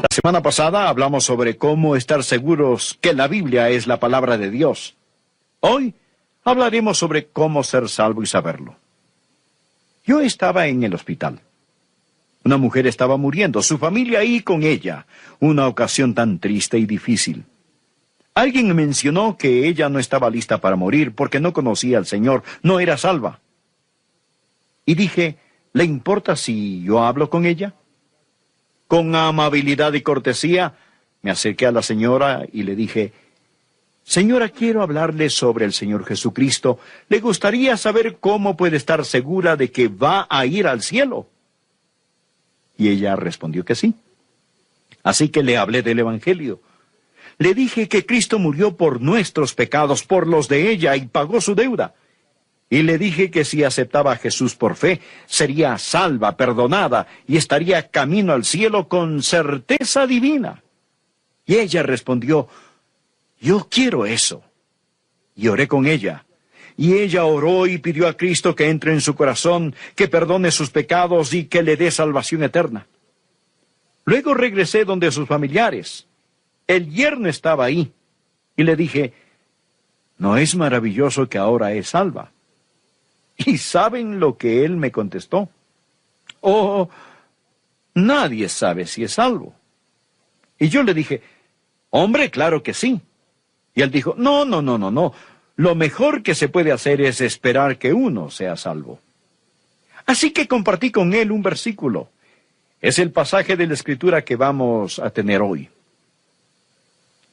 La semana pasada hablamos sobre cómo estar seguros que la Biblia es la palabra de Dios. Hoy hablaremos sobre cómo ser salvo y saberlo. Yo estaba en el hospital. Una mujer estaba muriendo, su familia ahí con ella. Una ocasión tan triste y difícil. Alguien mencionó que ella no estaba lista para morir porque no conocía al Señor, no era salva. Y dije, ¿le importa si yo hablo con ella? Con amabilidad y cortesía, me acerqué a la señora y le dije, señora, quiero hablarle sobre el Señor Jesucristo. ¿Le gustaría saber cómo puede estar segura de que va a ir al cielo? Y ella respondió que sí. Así que le hablé del Evangelio. Le dije que Cristo murió por nuestros pecados, por los de ella, y pagó su deuda. Y le dije que si aceptaba a Jesús por fe, sería salva, perdonada, y estaría camino al cielo con certeza divina. Y ella respondió, yo quiero eso. Y oré con ella. Y ella oró y pidió a Cristo que entre en su corazón, que perdone sus pecados y que le dé salvación eterna. Luego regresé donde sus familiares. El yerno estaba ahí. Y le dije, ¿no es maravilloso que ahora es salva? ¿Y saben lo que él me contestó? Oh, nadie sabe si es salvo. Y yo le dije, hombre, claro que sí. Y él dijo, no. Lo mejor que se puede hacer es esperar que uno sea salvo. Así que compartí con él un versículo. Es el pasaje de la Escritura que vamos a tener hoy.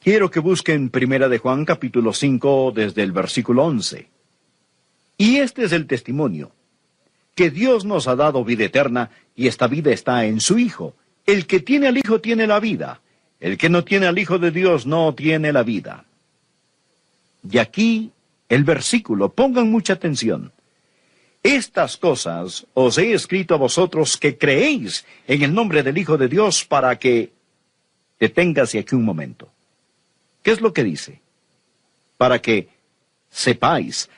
Quiero que busquen Primera de Juan, capítulo 5, desde el versículo 11. Y este es el testimonio, que Dios nos ha dado vida eterna, y esta vida está en su Hijo. El que tiene al Hijo tiene la vida. El que no tiene al Hijo de Dios no tiene la vida. Y aquí el versículo, pongan mucha atención. Estas cosas os he escrito a vosotros que creéis en el nombre del Hijo de Dios para que... Deténgase aquí un momento. ¿Qué es lo que dice? Para que sepáis,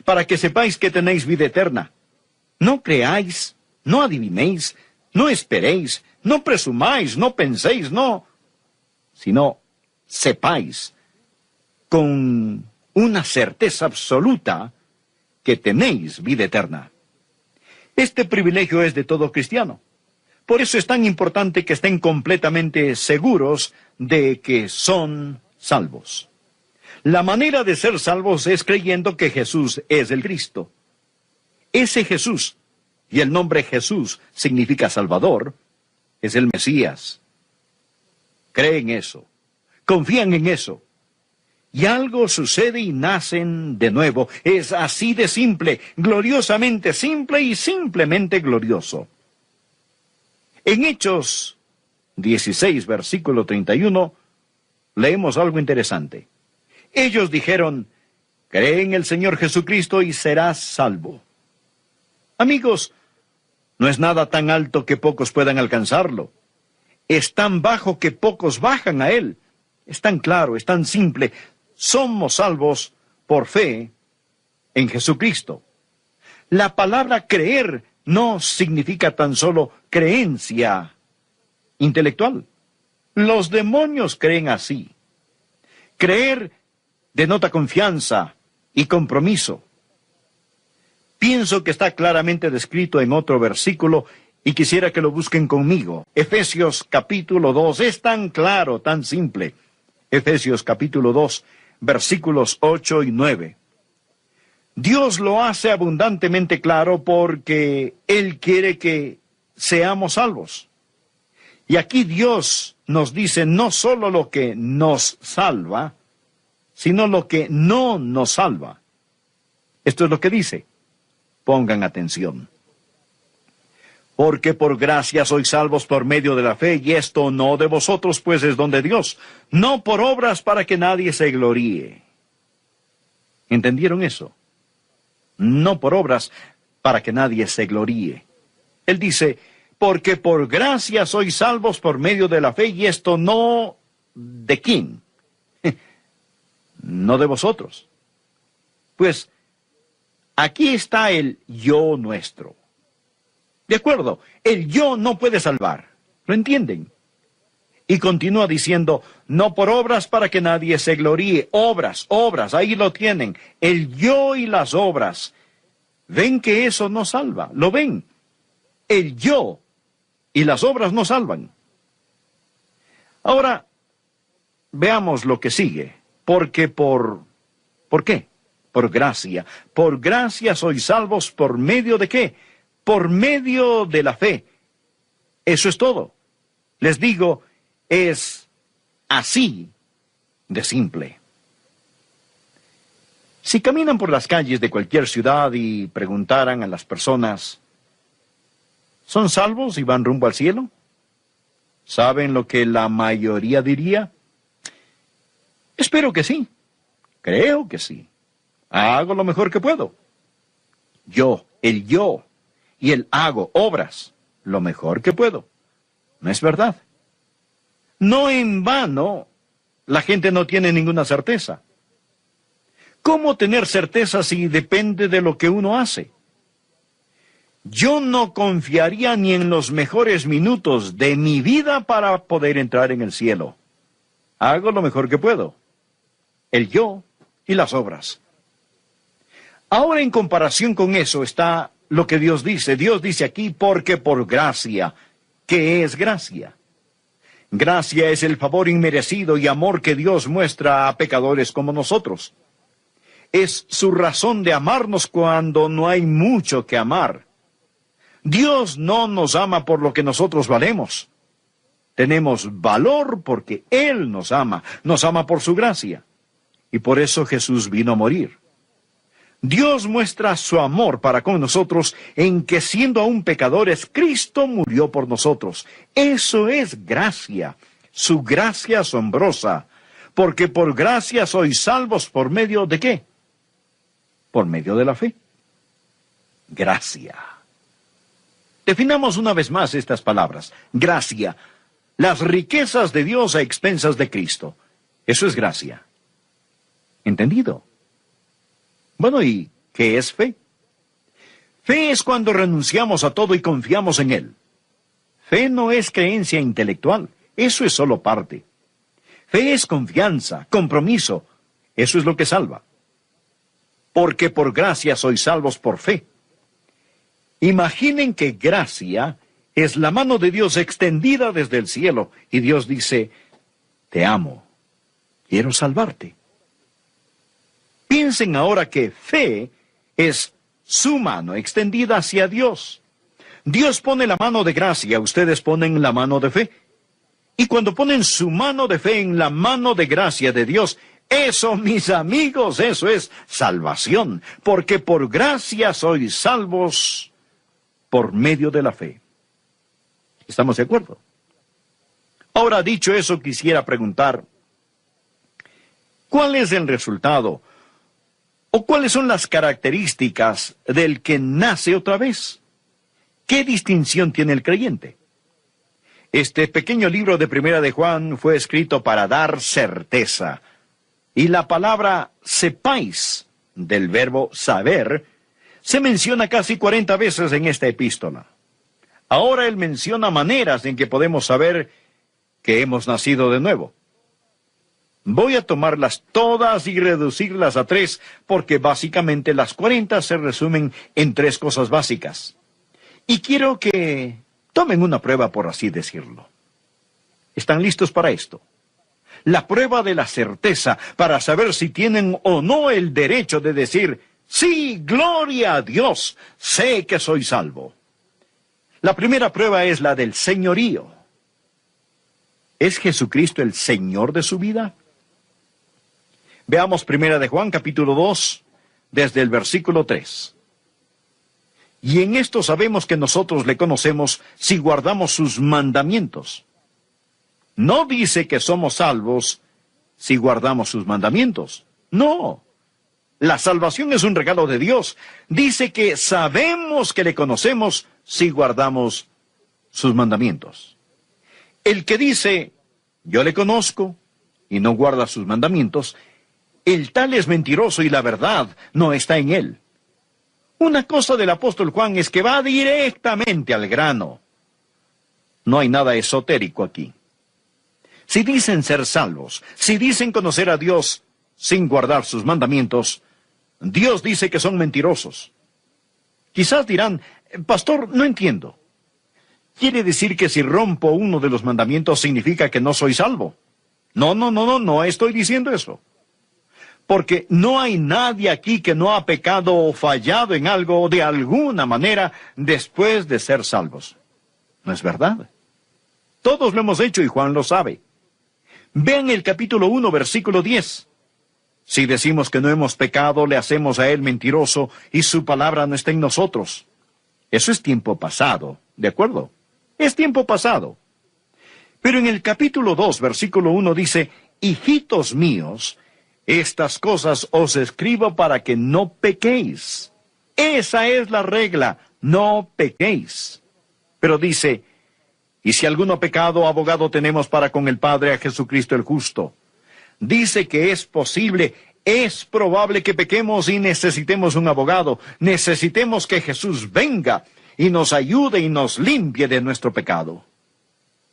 para que sepáis que tenéis vida eterna. No creáis, no adivinéis, no esperéis, no presumáis, no penséis, no, sino sepáis con una certeza absoluta que tenéis vida eterna. Este privilegio es de todo cristiano. Por eso es tan importante que estén completamente seguros de que son salvos. La manera de ser salvos es creyendo que Jesús es el Cristo. Ese Jesús, y el nombre Jesús significa Salvador, es el Mesías. Creen eso, confían en eso. Y algo sucede y nacen de nuevo. Es así de simple, gloriosamente simple y simplemente glorioso. En Hechos 16, versículo 31, leemos algo interesante. Ellos dijeron, cree en el Señor Jesucristo y serás salvo. Amigos, no es nada tan alto que pocos puedan alcanzarlo. Es tan bajo que pocos bajan a él. Es tan claro, es tan simple. Somos salvos por fe en Jesucristo. La palabra creer no significa tan solo creencia intelectual. Los demonios creen así. Creer denota confianza y compromiso. Pienso que está claramente descrito en otro versículo y quisiera que lo busquen conmigo. Efesios capítulo 2, es tan claro, tan simple. Efesios capítulo 2, versículos 8 y 9. Dios lo hace abundantemente claro porque Él quiere que seamos salvos. Y aquí Dios nos dice no solo lo que nos salva, sino lo que no nos salva. Esto es lo que dice. Pongan atención. Porque por gracia sois salvos por medio de la fe, y esto no de vosotros, pues es don de Dios, no por obras para que nadie se gloríe. ¿Entendieron eso? No por obras para que nadie se gloríe. Él dice, porque por gracia sois salvos por medio de la fe, y esto no ¿de quién? No de vosotros. Pues aquí está el yo nuestro. De acuerdo, el yo no puede salvar. ¿Lo entienden? Y continúa diciendo, no por obras para que nadie se gloríe. Obras, obras, ahí lo tienen. El yo y las obras. ¿Ven que eso no salva? ¿Lo ven? El yo y las obras no salvan. Ahora, veamos lo que sigue. ¿Por qué? Por gracia. Por gracia sois salvos por medio de ¿qué? Por medio de la fe. Eso es todo. Les digo, es así de simple. Si caminan por las calles de cualquier ciudad y preguntaran a las personas, ¿son salvos y van rumbo al cielo? ¿Saben lo que la mayoría diría? Espero que sí. Creo que sí. Hago lo mejor que puedo. Yo y el hago obras lo mejor que puedo. ¿No es verdad? No en vano, la gente no tiene ninguna certeza. ¿Cómo tener certeza si depende de lo que uno hace? Yo no confiaría ni en los mejores minutos de mi vida para poder entrar en el cielo. Hago lo mejor que puedo. El yo y las obras. Ahora, en comparación con eso está lo que Dios dice. Dios dice aquí, porque por gracia. ¿Qué es gracia? Gracia es el favor inmerecido y amor que Dios muestra a pecadores como nosotros. Es su razón de amarnos cuando no hay mucho que amar. Dios no nos ama por lo que nosotros valemos. Tenemos valor porque Él nos ama por su gracia. Y por eso Jesús vino a morir. Dios muestra su amor para con nosotros en que siendo aún pecadores, Cristo murió por nosotros. Eso es gracia, su gracia asombrosa, porque por gracia sois salvos por medio de ¿qué? Por medio de la fe. Gracia. Definamos una vez más estas palabras. Gracia. Las riquezas de Dios a expensas de Cristo. Eso es gracia. ¿Entendido? Bueno, ¿y qué es fe? Fe es cuando renunciamos a todo y confiamos en Él. Fe no es creencia intelectual, eso es solo parte. Fe es confianza, compromiso, eso es lo que salva. Porque por gracia sois salvos por fe. Imaginen que gracia es la mano de Dios extendida desde el cielo, y Dios dice, te amo, quiero salvarte. Piensen ahora que fe es su mano extendida hacia Dios. Dios pone la mano de gracia, ustedes ponen la mano de fe. Y cuando ponen su mano de fe en la mano de gracia de Dios, eso, mis amigos, eso es salvación. Porque por gracia sois salvos por medio de la fe. ¿Estamos de acuerdo? Ahora, dicho eso, quisiera preguntar, ¿cuál es el resultado? ¿O cuáles son las características del que nace otra vez? ¿Qué distinción tiene el creyente? Este pequeño libro de Primera de Juan fue escrito para dar certeza. Y la palabra sepáis, del verbo saber, se menciona casi 40 veces en esta epístola. Ahora él menciona maneras en que podemos saber que hemos nacido de nuevo. Voy a tomarlas todas y reducirlas a 3, porque básicamente las 40 se resumen en 3 cosas básicas. Y quiero que tomen una prueba, por así decirlo. ¿Están listos para esto? La prueba de la certeza, para saber si tienen o no el derecho de decir, sí, gloria a Dios, sé que soy salvo. La primera prueba es la del señorío. ¿Es Jesucristo el Señor de su vida? Veamos Primera de Juan, capítulo 2, desde el versículo 3. Y en esto sabemos que nosotros le conocemos si guardamos sus mandamientos. No dice que somos salvos si guardamos sus mandamientos. No. La salvación es un regalo de Dios. Dice que sabemos que le conocemos si guardamos sus mandamientos. El que dice, yo le conozco, y no guarda sus mandamientos, el tal es mentiroso y la verdad no está en él. Una cosa del apóstol Juan es que va directamente al grano. No hay nada esotérico aquí. Si dicen ser salvos, si dicen conocer a Dios sin guardar sus mandamientos, Dios dice que son mentirosos. Quizás dirán, pastor, no entiendo. ¿Quiere decir que si rompo uno de los mandamientos significa que no soy salvo? No estoy diciendo eso. Porque no hay nadie aquí que no ha pecado o fallado en algo de alguna manera después de ser salvos. ¿No es verdad? Todos lo hemos hecho y Juan lo sabe. Vean el capítulo 1, versículo 10. Si decimos que no hemos pecado, le hacemos a él mentiroso y su palabra no está en nosotros. Eso es tiempo pasado, ¿de acuerdo? Es tiempo pasado. Pero en el capítulo 2, versículo 1 dice, hijitos míos, estas cosas os escribo para que no pequéis. Esa es la regla, no pequéis. Pero dice, y si alguno ha pecado, abogado tenemos para con el Padre a Jesucristo el justo. Dice que es posible, es probable que pequemos y necesitemos un abogado. Necesitemos que Jesús venga y nos ayude y nos limpie de nuestro pecado.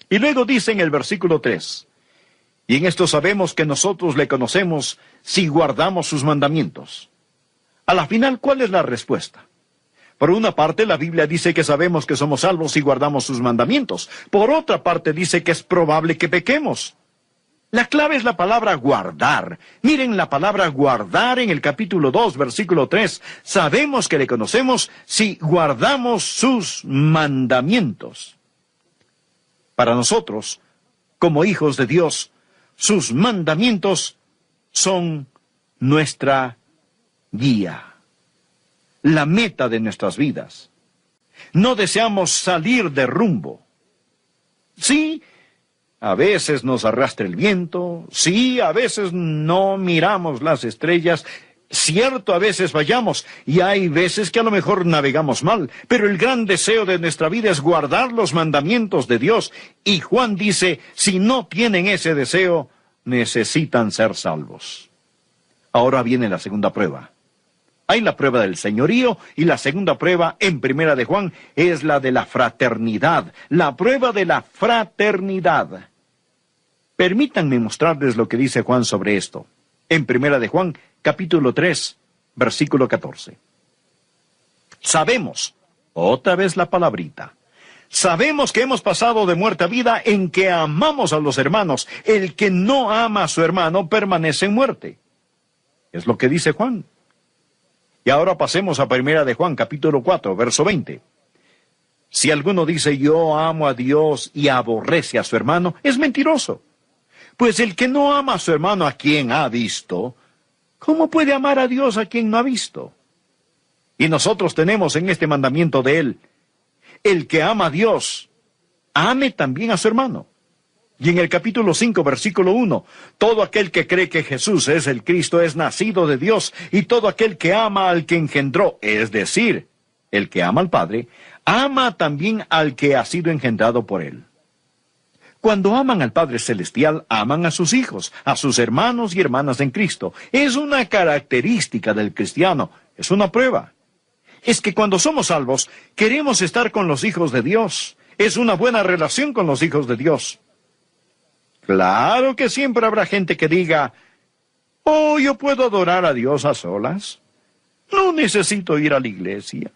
Y luego dice en el versículo 3, y en esto sabemos que nosotros le conocemos si guardamos sus mandamientos. A la final, ¿cuál es la respuesta? Por una parte, la Biblia dice que sabemos que somos salvos si guardamos sus mandamientos. Por otra parte, dice que es probable que pequemos. La clave es la palabra guardar. Miren la palabra guardar en el capítulo 2, versículo 3. Sabemos que le conocemos si guardamos sus mandamientos. Para nosotros, como hijos de Dios, sus mandamientos son nuestra guía, la meta de nuestras vidas. No deseamos salir de rumbo. Sí, a veces nos arrastra el viento, sí, a veces no miramos las estrellas, cierto, a veces fallamos, y hay veces que a lo mejor navegamos mal, pero el gran deseo de nuestra vida es guardar los mandamientos de Dios, y Juan dice, si no tienen ese deseo, necesitan ser salvos. Ahora viene la segunda prueba. Hay la prueba del señorío, y la segunda prueba, en Primera de Juan, es la de la fraternidad, la prueba de la fraternidad. Permítanme mostrarles lo que dice Juan sobre esto. En Primera de Juan, capítulo 3, versículo 14. Sabemos, otra vez la palabrita, sabemos que hemos pasado de muerte a vida en que amamos a los hermanos. El que no ama a su hermano permanece en muerte. Es lo que dice Juan. Y ahora pasemos a Primera de Juan, capítulo 4, verso 20. Si alguno dice yo amo a Dios y aborrece a su hermano, es mentiroso. Pues el que no ama a su hermano a quien ha visto, ¿cómo puede amar a Dios a quien no ha visto? Y nosotros tenemos en este mandamiento de él, el que ama a Dios, ame también a su hermano. Y en el capítulo 5, versículo 1, todo aquel que cree que Jesús es el Cristo es nacido de Dios, y todo aquel que ama al que engendró, es decir, el que ama al Padre, ama también al que ha sido engendrado por él. Cuando aman al Padre Celestial, aman a sus hijos, a sus hermanos y hermanas en Cristo. Es una característica del cristiano, es una prueba. Es que cuando somos salvos, queremos estar con los hijos de Dios. Es una buena relación con los hijos de Dios. Claro que siempre habrá gente que diga, oh, yo puedo adorar a Dios a solas. No necesito ir a la iglesia.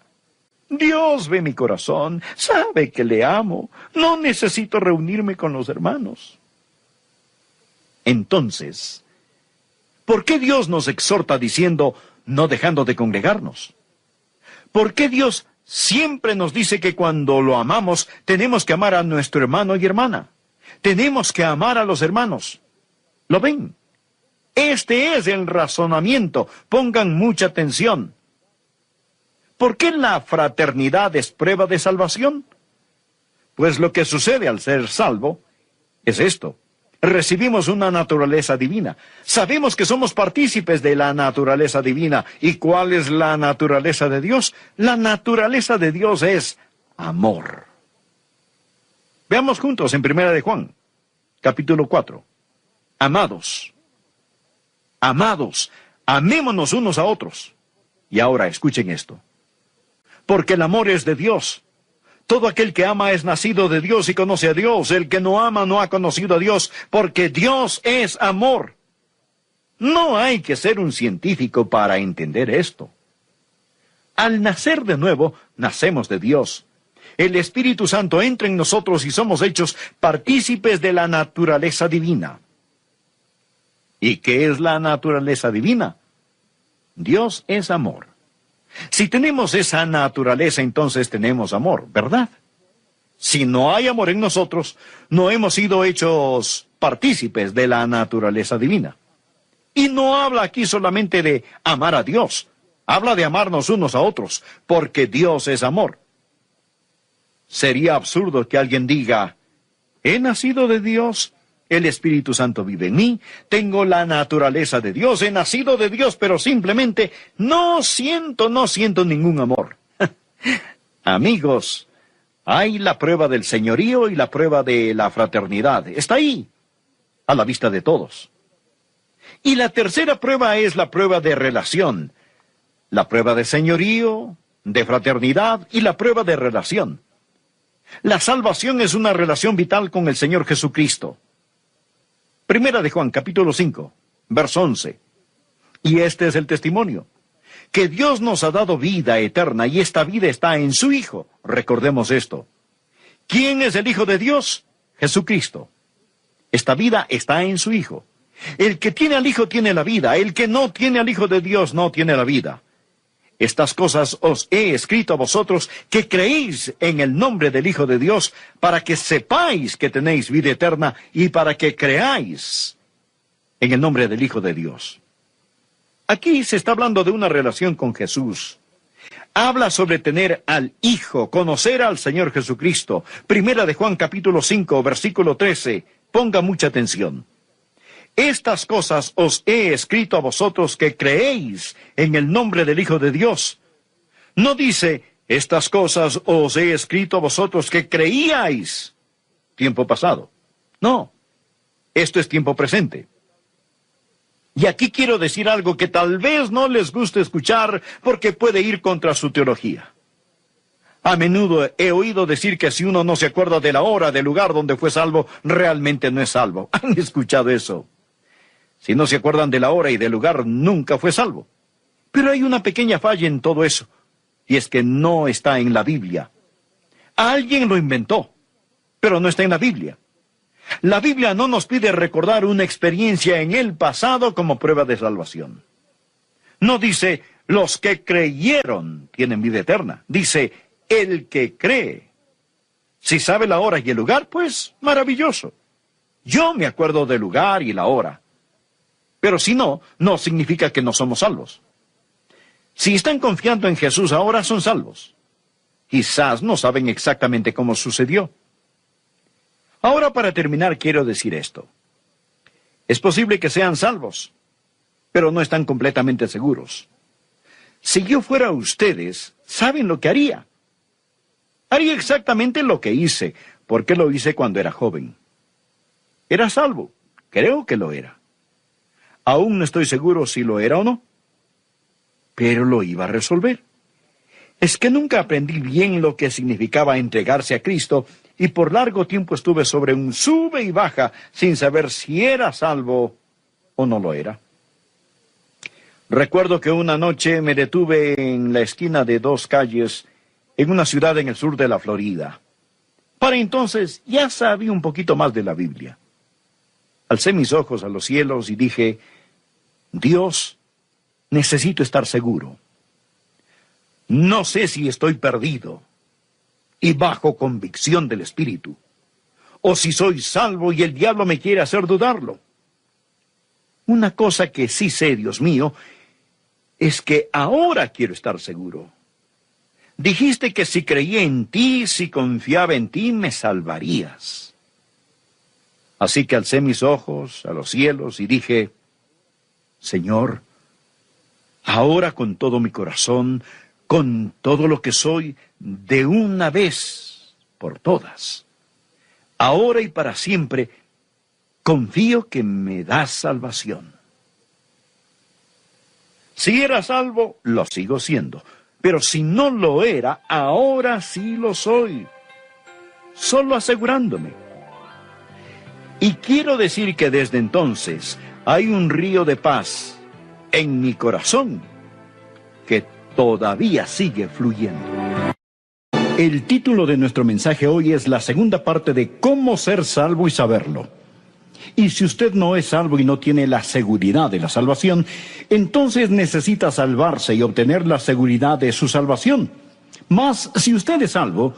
Dios ve mi corazón, sabe que le amo, no necesito reunirme con los hermanos. Entonces, ¿por qué Dios nos exhorta diciendo, no dejando de congregarnos? ¿Por qué Dios siempre nos dice que cuando lo amamos, tenemos que amar a nuestro hermano y hermana? Tenemos que amar a los hermanos. ¿Lo ven? Este es el razonamiento, pongan mucha atención. ¿Por qué la fraternidad es prueba de salvación? Pues lo que sucede al ser salvo es esto. Recibimos una naturaleza divina. Sabemos que somos partícipes de la naturaleza divina. ¿Y cuál es la naturaleza de Dios? La naturaleza de Dios es amor. Veamos juntos en Primera de Juan, capítulo 4. Amados, amémonos unos a otros. Y ahora escuchen esto. Porque el amor es de Dios. Todo aquel que ama es nacido de Dios y conoce a Dios. El que no ama no ha conocido a Dios, porque Dios es amor. No hay que ser un científico para entender esto. Al nacer de nuevo, nacemos de Dios. El Espíritu Santo entra en nosotros y somos hechos partícipes de la naturaleza divina. ¿Y qué es la naturaleza divina? Dios es amor. Si tenemos esa naturaleza, entonces tenemos amor, ¿verdad? Si no hay amor en nosotros, no hemos sido hechos partícipes de la naturaleza divina. Y no habla aquí solamente de amar a Dios, habla de amarnos unos a otros, porque Dios es amor. Sería absurdo que alguien diga, he nacido de Dios, el Espíritu Santo vive en mí, tengo la naturaleza de Dios, he nacido de Dios, pero simplemente no siento ningún amor. Amigos, hay la prueba del señorío y la prueba de la fraternidad. Está ahí, a la vista de todos. Y la tercera prueba es la prueba de relación. La prueba de señorío, de fraternidad y la prueba de relación. La salvación es una relación vital con el Señor Jesucristo. Primera de Juan, capítulo 5, verso 11. Y este es el testimonio, que Dios nos ha dado vida eterna y esta vida está en su Hijo. Recordemos esto. ¿Quién es el Hijo de Dios? Jesucristo. Esta vida está en su Hijo. El que tiene al Hijo tiene la vida. El que no tiene al Hijo de Dios no tiene la vida. Estas cosas os he escrito a vosotros que creéis en el nombre del Hijo de Dios, para que sepáis que tenéis vida eterna y para que creáis en el nombre del Hijo de Dios. Aquí se está hablando de una relación con Jesús. Habla sobre tener al Hijo, conocer al Señor Jesucristo. Primera de Juan capítulo 5, versículo 13. Ponga mucha atención. Estas cosas os he escrito a vosotros que creéis en el nombre del Hijo de Dios. No dice, estas cosas os he escrito a vosotros que creíais. Tiempo pasado. No, esto es tiempo presente. Y aquí quiero decir algo que tal vez no les guste escuchar porque puede ir contra su teología. A menudo he oído decir que si uno no se acuerda de la hora, del lugar donde fue salvo, realmente no es salvo. ¿Han escuchado eso? Si no se acuerdan de la hora y del lugar, nunca fue salvo. Pero hay una pequeña falla en todo eso, y es que no está en la Biblia. Alguien lo inventó, pero no está en la Biblia. La Biblia no nos pide recordar una experiencia en el pasado como prueba de salvación. No dice, los que creyeron tienen vida eterna. Dice, el que cree. Si sabe la hora y el lugar, pues maravilloso. Yo me acuerdo del lugar y la hora. Pero si no, no significa que no somos salvos. Si están confiando en Jesús ahora, son salvos. Quizás no saben exactamente cómo sucedió. Ahora, para terminar, quiero decir esto. Es posible que sean salvos, pero no están completamente seguros. Si yo fuera ustedes, ¿saben lo que haría? Haría exactamente lo que hice, porque lo hice cuando era joven. Era salvo, creo que lo era. Aún no estoy seguro si lo era o no, pero lo iba a resolver. Es que nunca aprendí bien lo que significaba entregarse a Cristo y por largo tiempo estuve sobre un sube y baja sin saber si era salvo o no lo era. Recuerdo que una noche me detuve en la esquina de dos calles en una ciudad en el sur de la Florida. Para entonces ya sabía un poquito más de la Biblia. Alcé mis ojos a los cielos y dije, Dios, necesito estar seguro. No sé si estoy perdido y bajo convicción del Espíritu, o si soy salvo y el diablo me quiere hacer dudarlo. Una cosa que sí sé, Dios mío, es que ahora quiero estar seguro. Dijiste que si creía en ti, si confiaba en ti, me salvarías. Así que alcé mis ojos a los cielos y dije, Señor, ahora con todo mi corazón, con todo lo que soy, de una vez por todas, ahora y para siempre, confío que me das salvación. Si era salvo, lo sigo siendo, pero si no lo era, ahora sí lo soy. solo asegurándome. Y quiero decir que desde entonces hay un río de paz en mi corazón que todavía sigue fluyendo. El título de nuestro mensaje hoy es la segunda parte de cómo ser salvo y saberlo. Y si usted no es salvo y no tiene la seguridad de la salvación, entonces necesita salvarse y obtener la seguridad de su salvación. Mas si usted es salvo,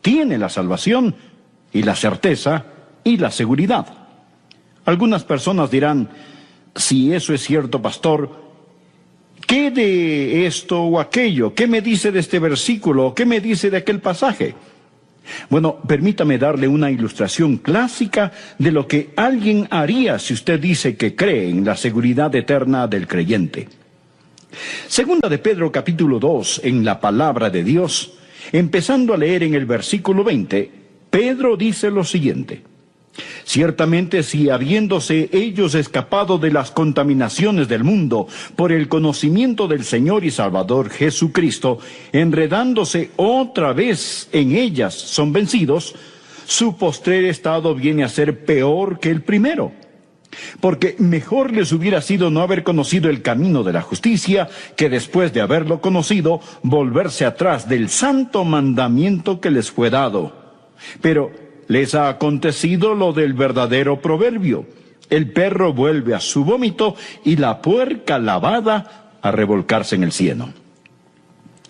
tiene la salvación y la certeza y la seguridad. Algunas personas dirán, si eso es cierto, pastor, ¿qué de esto o aquello? ¿Qué me dice de este versículo? ¿Qué me dice de aquel pasaje? Bueno, permítame darle una ilustración clásica de lo que alguien haría si usted dice que cree en la seguridad eterna del creyente. Segunda de Pedro capítulo 2, en la palabra de Dios, empezando a leer en el versículo 20, Pedro dice lo siguiente: ciertamente si habiéndose ellos escapado de las contaminaciones del mundo por el conocimiento del Señor y Salvador Jesucristo, enredándose otra vez en ellas son vencidos, su postrer estado viene a ser peor que el primero. Porque mejor les hubiera sido no haber conocido el camino de la justicia, que después de haberlo conocido, volverse atrás del santo mandamiento que les fue dado. Pero les ha acontecido lo del verdadero proverbio: el perro vuelve a su vómito y la puerca lavada a revolcarse en el cieno.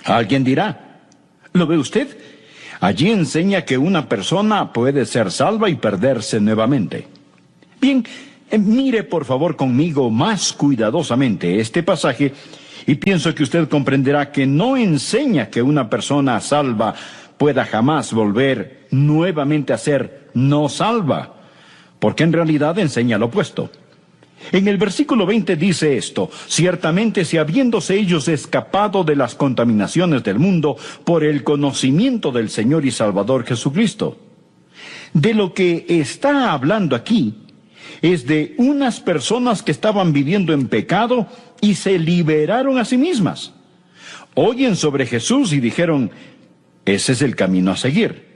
Alguien dirá, ¿lo ve usted? Allí enseña que una persona puede ser salva y perderse nuevamente. Bien, mire por favor conmigo más cuidadosamente este pasaje y pienso que usted comprenderá que no enseña que una persona salva pueda jamás volver nuevamente a ser no salva, porque en realidad enseña lo opuesto. En el versículo 20 dice esto: ciertamente si habiéndose ellos escapado de las contaminaciones del mundo por el conocimiento del Señor y Salvador Jesucristo. De lo que está hablando aquí es de unas personas que estaban viviendo en pecado y se liberaron a sí mismas. Oyen sobre Jesús y dijeron, ese es el camino a seguir.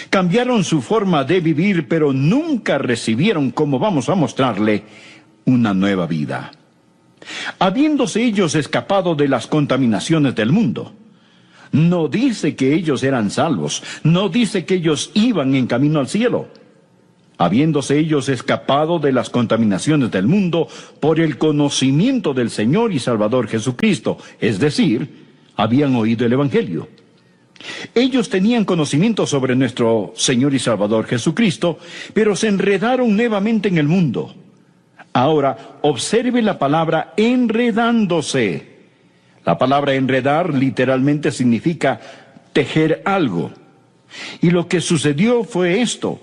Cambiaron su forma de vivir, pero nunca recibieron, como vamos a mostrarle, una nueva vida. Habiéndose ellos escapado de las contaminaciones del mundo, no dice que ellos eran salvos, no dice que ellos iban en camino al cielo. Habiéndose ellos escapado de las contaminaciones del mundo por el conocimiento del Señor y Salvador Jesucristo, es decir, habían oído el Evangelio. Ellos tenían conocimiento sobre nuestro Señor y Salvador Jesucristo, pero se enredaron nuevamente en el mundo. Ahora, observe la palabra enredándose. La palabra enredar literalmente significa tejer algo. Y lo que sucedió fue esto: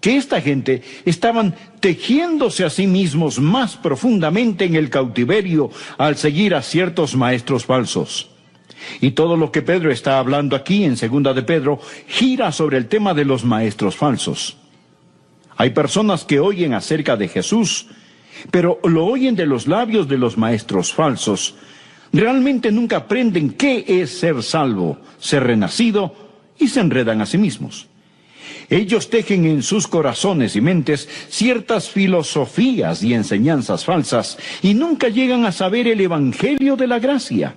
que esta gente estaban tejiéndose a sí mismos más profundamente en el cautiverio al seguir a ciertos maestros falsos. Y todo lo que Pedro está hablando aquí en 2 de Pedro gira sobre el tema de los maestros falsos. Hay personas que oyen acerca de Jesús, pero lo oyen de los labios de los maestros falsos. Realmente nunca aprenden qué es ser salvo, ser renacido, y se enredan a sí mismos. Ellos tejen en sus corazones y mentes ciertas filosofías y enseñanzas falsas y nunca llegan a saber el Evangelio de la gracia.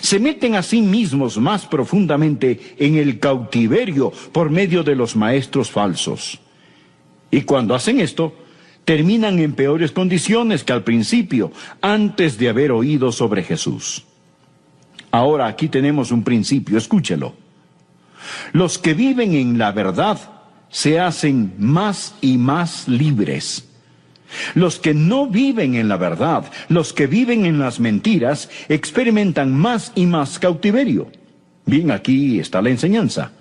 Se meten a sí mismos más profundamente en el cautiverio por medio de los maestros falsos. Y cuando hacen esto, terminan en peores condiciones que al principio, antes de haber oído sobre Jesús. Ahora aquí tenemos un principio, escúchelo. Los que viven en la verdad se hacen más y más libres. Los que no viven en la verdad, los que viven en las mentiras, experimentan más y más cautiverio. Bien, aquí está la enseñanza.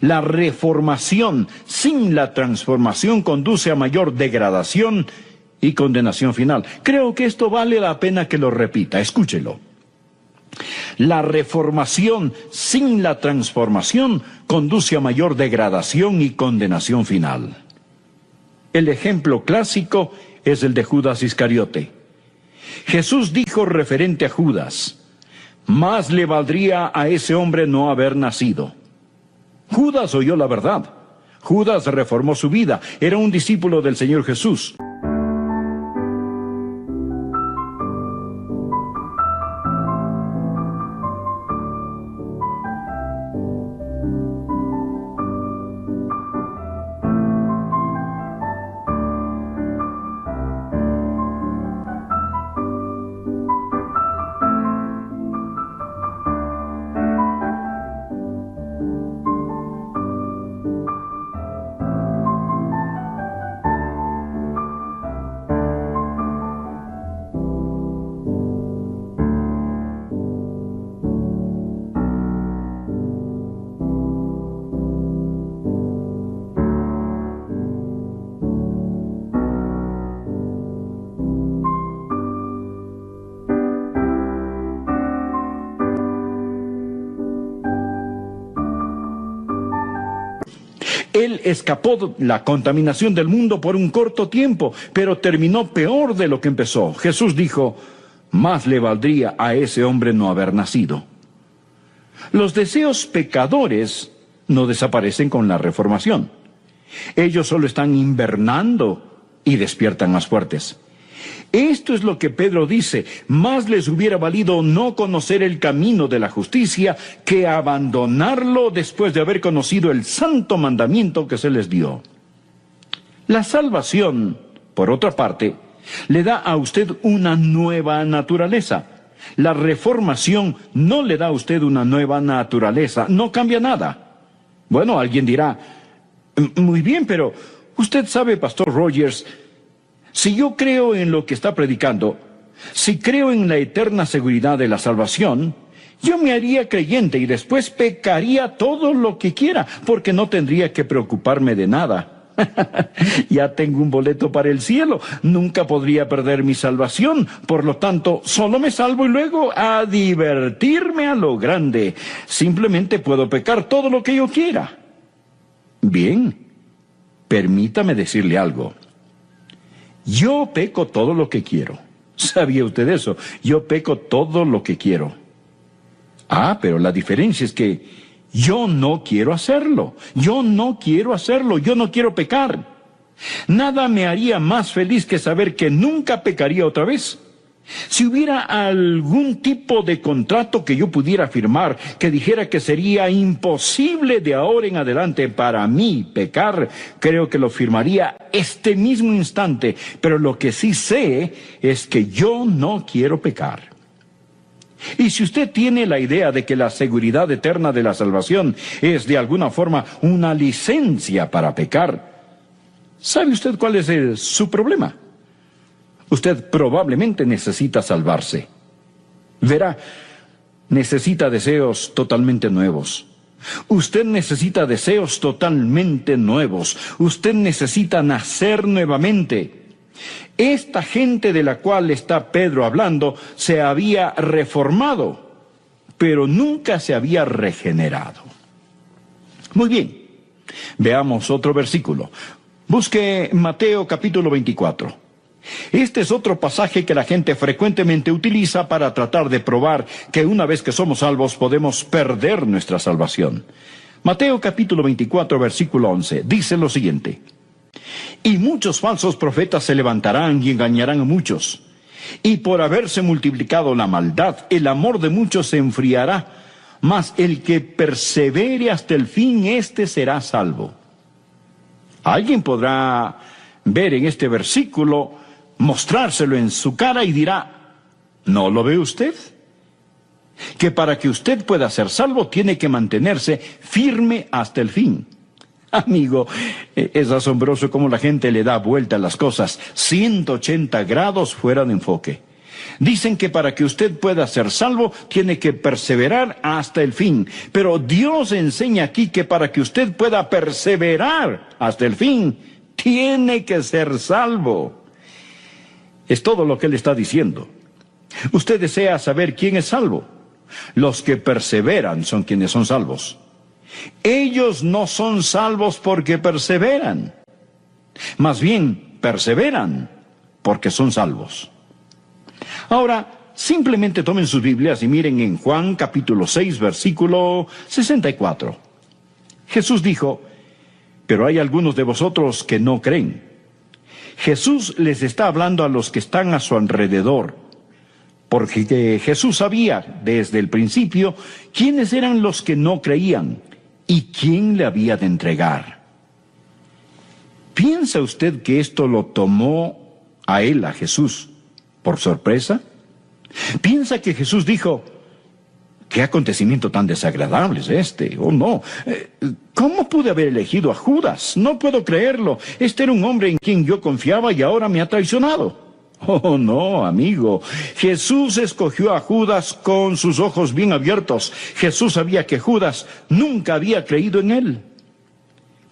La reformación sin la transformación conduce a mayor degradación y condenación final. Creo que esto vale la pena que lo repita, escúchelo. La reformación sin la transformación conduce a mayor degradación y condenación final. El ejemplo clásico es el de Judas Iscariote. Jesús dijo referente a Judas, más le valdría a ese hombre no haber nacido. Judas oyó la verdad, Judas reformó su vida. Era un discípulo del Señor Jesús. Él escapó de la contaminación del mundo por un corto tiempo, pero terminó peor de lo que empezó. Jesús dijo, más le valdría a ese hombre no haber nacido. Los deseos pecadores no desaparecen con la reformación. Ellos solo están invernando y despiertan más fuertes. Esto es lo que Pedro dice, más les hubiera valido no conocer el camino de la justicia que abandonarlo después de haber conocido el santo mandamiento que se les dio. La salvación, por otra parte, le da a usted una nueva naturaleza. La reformación no le da a usted una nueva naturaleza, no cambia nada. Bueno, alguien dirá, muy bien, pero usted sabe, Pastor Rogers, si yo creo en lo que está predicando, si creo en la eterna seguridad de la salvación, yo me haría creyente y después pecaría todo lo que quiera, porque no tendría que preocuparme de nada. Ya tengo un boleto para el cielo, nunca podría perder mi salvación, por lo tanto, solo me salvo y luego a divertirme a lo grande. Simplemente puedo pecar todo lo que yo quiera. Bien, permítame decirle algo. Yo peco todo lo que quiero. ¿Sabía usted eso? Yo peco todo lo que quiero. Ah, pero la diferencia es que yo no quiero hacerlo. Yo no quiero hacerlo. Yo no quiero pecar. Nada me haría más feliz que saber que nunca pecaría otra vez. Si hubiera algún tipo de contrato que yo pudiera firmar que dijera que sería imposible de ahora en adelante para mí pecar, creo que lo firmaría este mismo instante, pero lo que sí sé es que yo no quiero pecar. Y si usted tiene la idea de que la seguridad eterna de la salvación es de alguna forma una licencia para pecar, ¿sabe usted cuál es su problema? Usted probablemente necesita salvarse. Verá, necesita deseos totalmente nuevos. Usted necesita deseos totalmente nuevos. Usted necesita nacer nuevamente. Esta gente de la cual está Pedro hablando se había reformado, pero nunca se había regenerado. Muy bien, veamos otro versículo. Busque Mateo capítulo 24. Este es otro pasaje que la gente frecuentemente utiliza para tratar de probar que una vez que somos salvos podemos perder nuestra salvación. Mateo capítulo 24, versículo 11, dice lo siguiente. Y muchos falsos profetas se levantarán y engañarán a muchos. Y por haberse multiplicado la maldad, el amor de muchos se enfriará. Mas el que persevere hasta el fin, éste será salvo. Alguien podrá ver en este versículo, mostrárselo en su cara y dirá, ¿no lo ve usted? Que para que usted pueda ser salvo tiene que mantenerse firme hasta el fin. Amigo, es asombroso cómo la gente le da vuelta a las cosas 180 grados fuera de enfoque. Dicen que para que usted pueda ser salvo tiene que perseverar hasta el fin, pero Dios enseña aquí que para que usted pueda perseverar hasta el fin tiene que ser salvo. Es todo lo que él está diciendo. Usted desea saber quién es salvo. Los que perseveran son quienes son salvos. Ellos no son salvos porque perseveran. Más bien, perseveran porque son salvos. Ahora, simplemente tomen sus Biblias y miren en Juan capítulo 6, versículo 64. Jesús dijo, pero hay algunos de vosotros que no creen. Jesús les está hablando a los que están a su alrededor, porque Jesús sabía desde el principio quiénes eran los que no creían y quién le había de entregar. ¿Piensa usted que esto lo tomó a él, a Jesús, por sorpresa? ¿Piensa que Jesús dijo: qué acontecimiento tan desagradable es este? Oh, no. ¿Cómo pude haber elegido a Judas? No puedo creerlo. Este era un hombre en quien yo confiaba y ahora me ha traicionado. Oh, no, amigo. Jesús escogió a Judas con sus ojos bien abiertos. Jesús sabía que Judas nunca había creído en él.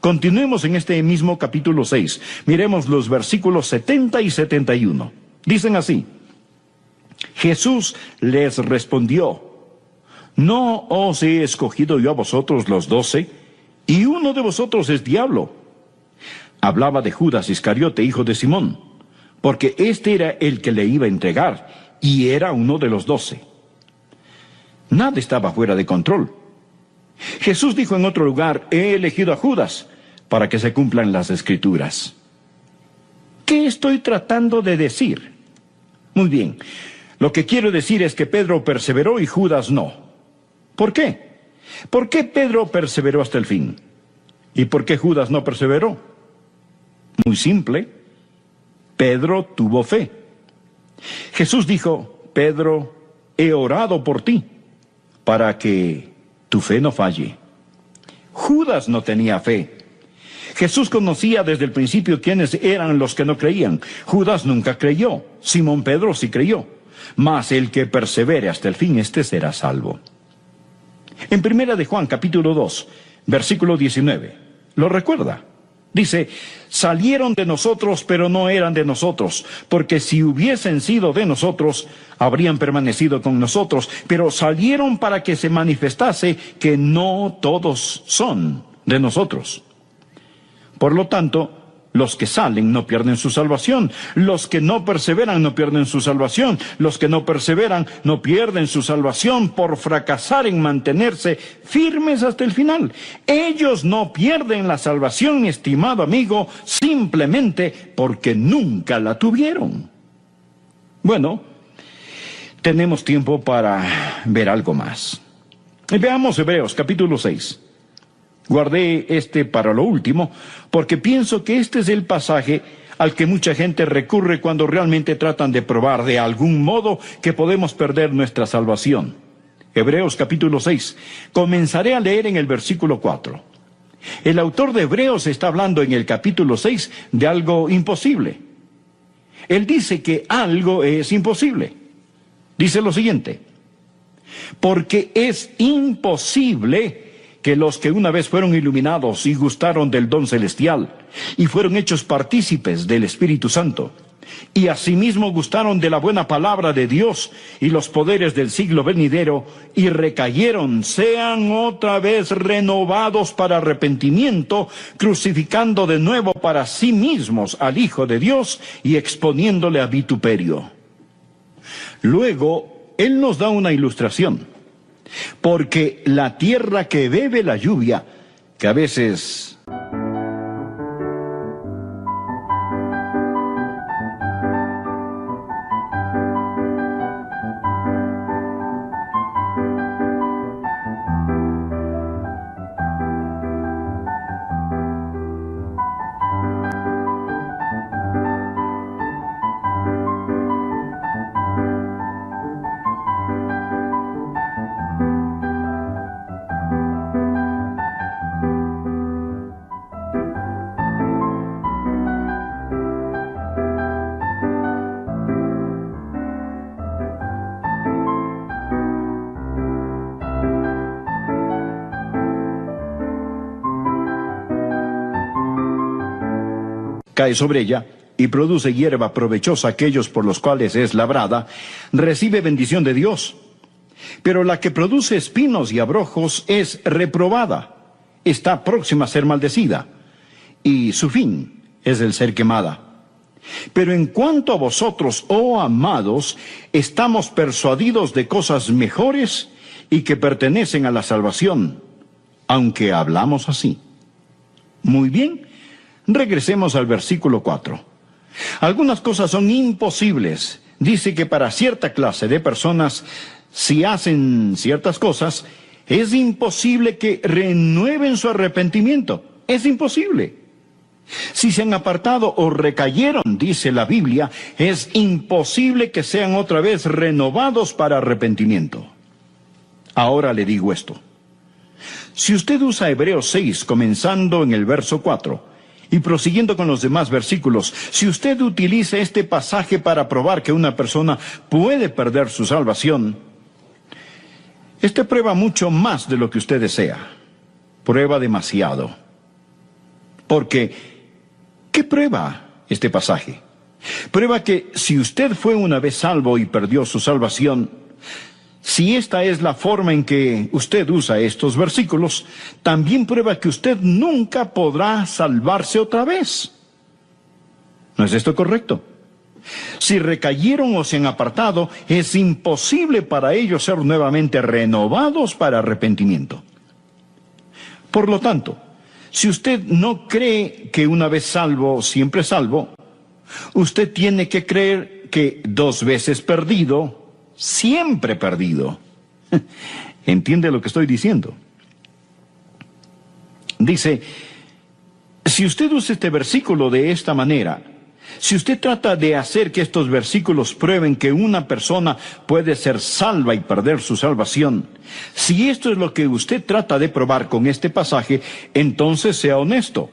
Continuemos en este mismo capítulo 6. Miremos los versículos 70 y 71. Dicen así: Jesús les respondió: ¿no os he escogido yo a vosotros los 12? Y uno de vosotros es diablo. Hablaba de Judas Iscariote, hijo de Simón, porque este era el que le iba a entregar, y era uno de los 12. Nada estaba fuera de control. Jesús dijo en otro lugar: he elegido a Judas para que se cumplan las Escrituras. ¿Qué estoy tratando de decir? Muy bien, lo que quiero decir es que Pedro perseveró y Judas no. ¿Por qué? ¿Por qué Pedro perseveró hasta el fin? ¿Y por qué Judas no perseveró? Muy simple. Pedro tuvo fe. Jesús dijo: Pedro, he orado por ti, para que tu fe no falle. Judas no tenía fe. Jesús conocía desde el principio quiénes eran los que no creían. Judas nunca creyó. Simón Pedro sí creyó. Mas el que persevere hasta el fin, este será salvo. En 1 de Juan, capítulo 2, versículo 19, ¿lo recuerda? Dice: salieron de nosotros, pero no eran de nosotros, porque si hubiesen sido de nosotros, habrían permanecido con nosotros, pero salieron para que se manifestase que no todos son de nosotros. Por lo tanto, los que salen no pierden su salvación. Los que no perseveran no pierden su salvación. Los que no perseveran no pierden su salvación por fracasar en mantenerse firmes hasta el final. Ellos no pierden la salvación, mi estimado amigo, simplemente porque nunca la tuvieron. Bueno, tenemos tiempo para ver algo más. Veamos Hebreos capítulo 6. Guardé este para lo último, porque pienso que este es el pasaje al que mucha gente recurre cuando realmente tratan de probar de algún modo que podemos perder nuestra salvación. Hebreos capítulo 6. Comenzaré a leer en el versículo 4. El autor de Hebreos está hablando en el capítulo 6 de algo imposible. Él dice que algo es imposible. Dice lo siguiente: porque es imposible que los que una vez fueron iluminados y gustaron del don celestial, y fueron hechos partícipes del Espíritu Santo, y asimismo gustaron de la buena palabra de Dios y los poderes del siglo venidero, y recayeron, sean otra vez renovados para arrepentimiento, crucificando de nuevo para sí mismos al Hijo de Dios y exponiéndole a vituperio. Luego, Él nos da una ilustración. Porque la tierra que bebe la lluvia, que a veces cae sobre ella y produce hierba provechosa a aquellos por los cuales es labrada, recibe bendición de Dios. Pero la que produce espinos y abrojos es reprobada, está próxima a ser maldecida, y su fin es el ser quemada. Pero en cuanto a vosotros, oh amados, estamos persuadidos de cosas mejores y que pertenecen a la salvación, aunque hablamos así. Muy bien, regresemos al versículo 4. Algunas cosas son imposibles. Dice que para cierta clase de personas, si hacen ciertas cosas, es imposible que renueven su arrepentimiento. Es imposible. Si se han apartado o recayeron, dice la Biblia, es imposible que sean otra vez renovados para arrepentimiento. Ahora le digo esto. Si usted usa Hebreos 6, comenzando en el verso 4, y prosiguiendo con los demás versículos, si usted utiliza este pasaje para probar que una persona puede perder su salvación, este prueba mucho más de lo que usted desea. Prueba demasiado. Porque, ¿qué prueba este pasaje? Prueba que si usted fue una vez salvo y perdió su salvación, si esta es la forma en que usted usa estos versículos, también prueba que usted nunca podrá salvarse otra vez. ¿No es esto correcto? Si recayeron o se han apartado, es imposible para ellos ser nuevamente renovados para arrepentimiento. Por lo tanto, si usted no cree que una vez salvo, siempre salvo, usted tiene que creer que 2 veces perdido, siempre perdido. ¿Entiende lo que estoy diciendo? Dice, si usted usa este versículo de esta manera, si usted trata de hacer que estos versículos prueben que una persona puede ser salva y perder su salvación, si esto es lo que usted trata de probar con este pasaje, entonces sea honesto.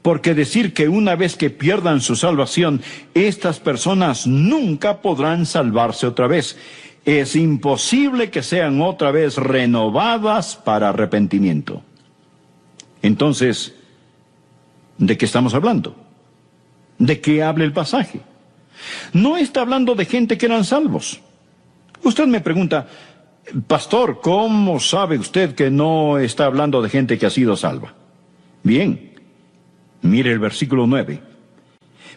Porque decir que una vez que pierdan su salvación, estas personas nunca podrán salvarse otra vez. Es imposible que sean otra vez renovadas para arrepentimiento. Entonces, ¿de qué estamos hablando? ¿De qué habla el pasaje? No está hablando de gente que eran salvos. Usted me pregunta, pastor, ¿cómo sabe usted que no está hablando de gente que ha sido salva? Bien. Mire el versículo 9.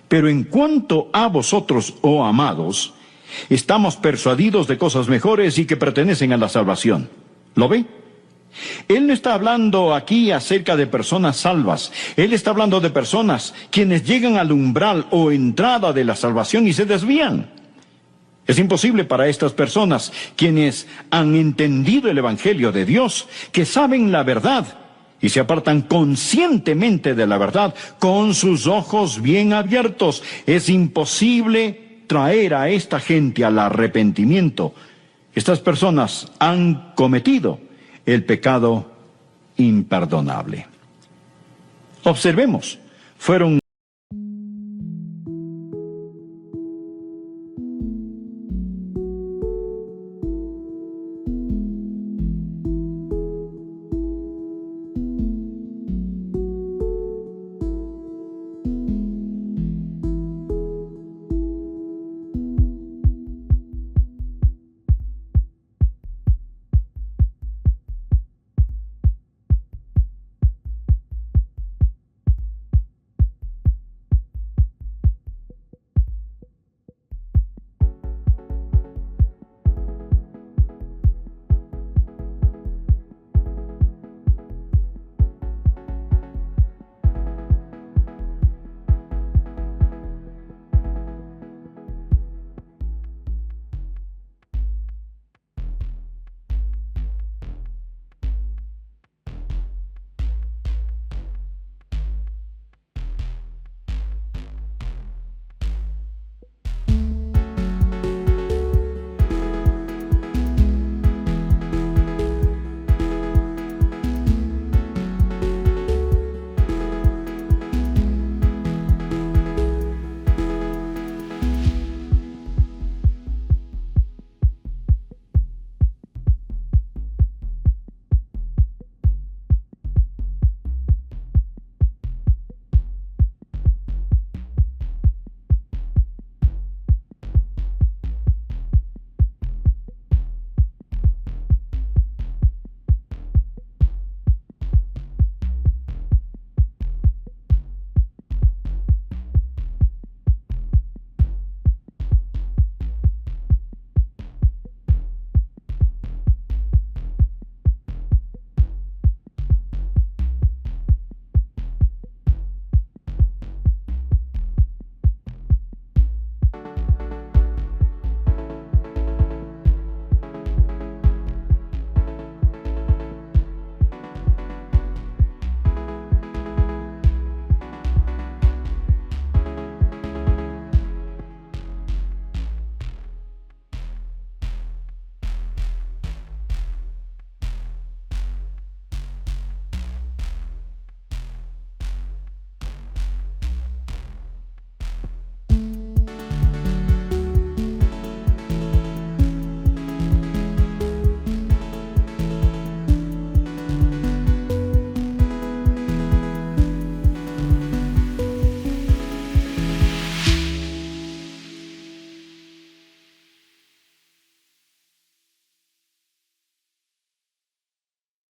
Pero en cuanto a vosotros, oh amados, estamos persuadidos de cosas mejores y que pertenecen a la salvación. ¿Lo ve? Él no está hablando aquí acerca de personas salvas. Él está hablando de personas quienes llegan al umbral o entrada de la salvación y se desvían. Es imposible para estas personas, quienes han entendido el Evangelio de Dios, que saben la verdad, y se apartan conscientemente de la verdad, con sus ojos bien abiertos. Es imposible traer a esta gente al arrepentimiento. Estas personas han cometido el pecado imperdonable. Observemos, fueron